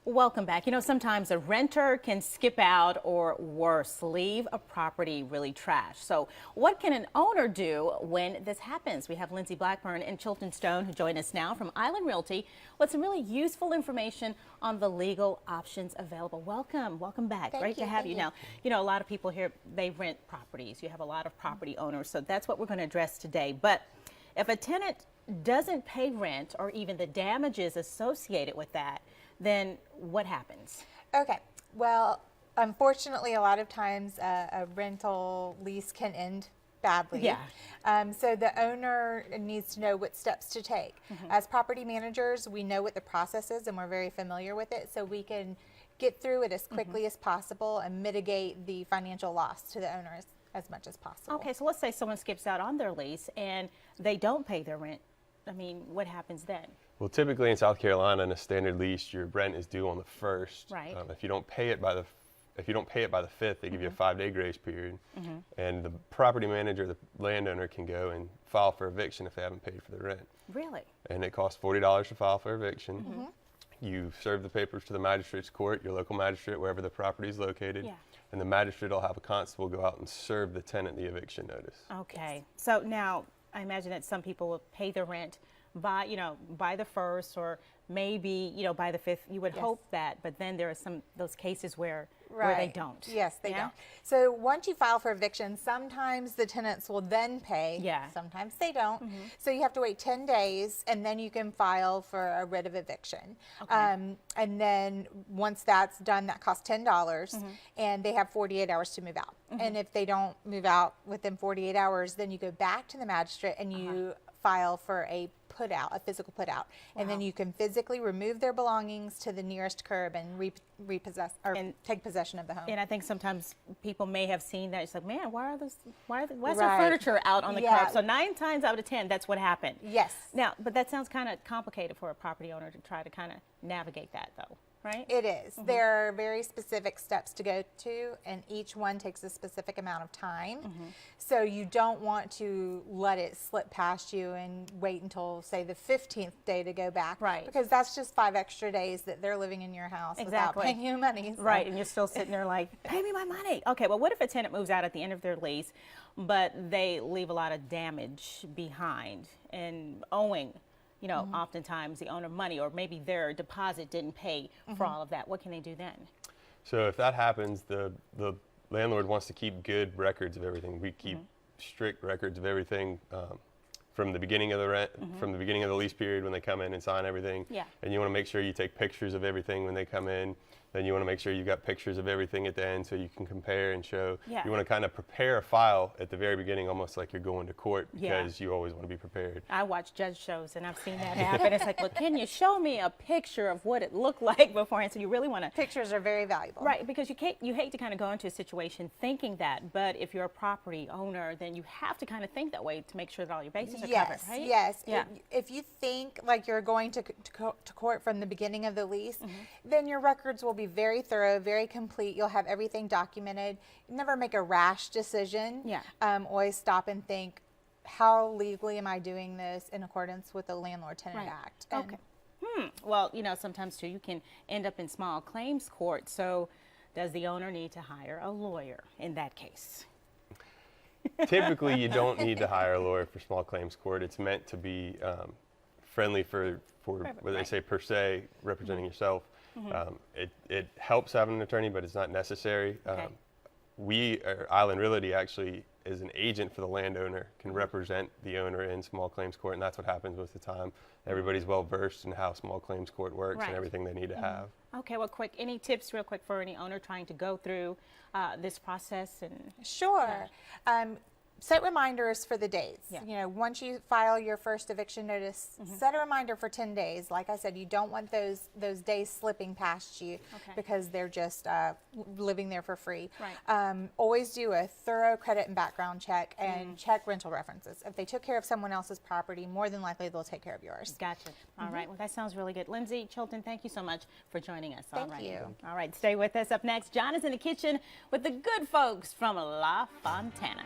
Welcome back. You know, sometimes a renter can skip out or worse, leave a property really trashed. So what can an owner do when this happens? We have Lindsay Blackburn and Chilton Stone who join us now from Island Realty with some really useful information on the legal options available. Welcome back. Great to have you. Now, you know, a lot of people here, they rent properties. You have a lot of property owners, so that's what we're going to address today. But if a tenant doesn't pay rent or even the damages associated with that, then what happens? Okay, well, unfortunately, a lot of times a rental lease can end badly. Yeah. So the owner needs to know what steps to take. As property managers, we know what the process is and we're very familiar with it, so we can get through it as quickly as possible and mitigate the financial loss to the owners as much as possible. Okay, so let's say someone skips out on their lease and they don't pay their rent. I mean, what happens then? Well, typically in South Carolina, in a standard lease, your rent is due on the 1st. Right. If you don't pay it by the 5th, they give you a 5-day grace period, and the property manager, the landowner, can go and file for eviction if they haven't paid for the rent. Really? And it costs $40 to file for eviction. You serve the papers to the magistrate's court, your local magistrate, wherever the property is located. Yeah. And the magistrate will have a constable go out and serve the tenant the eviction notice. Okay. So now I imagine that some people will pay their rent by the 1st or maybe, by the 5th. You would hope that, but then there are those cases where they don't. Yes, they don't. So once you file for eviction, sometimes the tenants will then pay. Yeah. Sometimes they don't. So you have to wait 10 days and then you can file for a writ of eviction. Okay. And then once that's done, that costs $10 and they have 48 hours to move out. And if they don't move out within 48 hours, then you go back to the magistrate and you file for a physical put out, and then you can physically remove their belongings to the nearest curb and repossess or take possession of the home. And I think sometimes people may have seen that. It's like, man, why is there furniture out on the curb? So 9 times out of 10, that's what happened. Yes. Now, but that sounds kind of complicated for a property owner to try to kind of navigate that, though. Right? It is. There are very specific steps to go to, and each one takes a specific amount of time. So you don't want to let it slip past you and wait until, say, the 15th day to go back. Right. Because that's just 5 extra days that they're living in your house without paying you money. So. Right, and you're still sitting there like, pay me my money. Okay, well, what if a tenant moves out at the end of their lease, but they leave a lot of damage behind and owing, oftentimes the owner money, or maybe their deposit didn't pay for all of that? What can they do then? So if that happens, the landlord wants to keep good records of everything. We keep strict records of everything from the beginning of the rent, from the beginning of the lease period when they come in and sign everything. Yeah. And you want to make sure you take pictures of everything when they come in. Then you want to make sure you've got pictures of everything at the end so you can compare and show. Yeah. You want to kind of prepare a file at the very beginning, almost like you're going to court, because you always want to be prepared. I watch judge shows and I've seen that happen. It's like, well, can you show me a picture of what it looked like beforehand? So you really want to. Pictures are very valuable. Right, because you hate to kind of go into a situation thinking that, but if you're a property owner, then you have to kind of think that way to make sure that all your bases are covered, right? Yes. Yeah. If you think like you're going to court from the beginning of the lease, then your records will be very thorough, very complete. You'll have everything documented. Never make a rash decision. Yeah. Always stop and think, how legally am I doing this in accordance with the Landlord-Tenant Act? And Okay. Well, sometimes too, you can end up in small claims court. So does the owner need to hire a lawyer in that case? Typically, you don't need to hire a lawyer for small claims court. It's meant to be friendly for what they say per se, representing yourself. It helps having an attorney, but it's not necessary. Island Realty actually is an agent for the landowner, can represent the owner in small claims court, and that's what happens most of the time. Everybody's well versed in how small claims court works and everything they need to have. Okay, well, any tips real quick for any owner trying to go through this process? And Sure. Set reminders for the days. Once you file your first eviction notice, set a reminder for 10 days. Like I said, you don't want those days slipping past you because they're just living there for free. Right. Always do a thorough credit and background check and check rental references. If they took care of someone else's property, more than likely they'll take care of yours. Gotcha. All right. Well, that sounds really good. Lindsay, Chilton, thank you so much for joining us. Thank you. All right. Stay with us. Up next, John is in the kitchen with the good folks from La Fontana.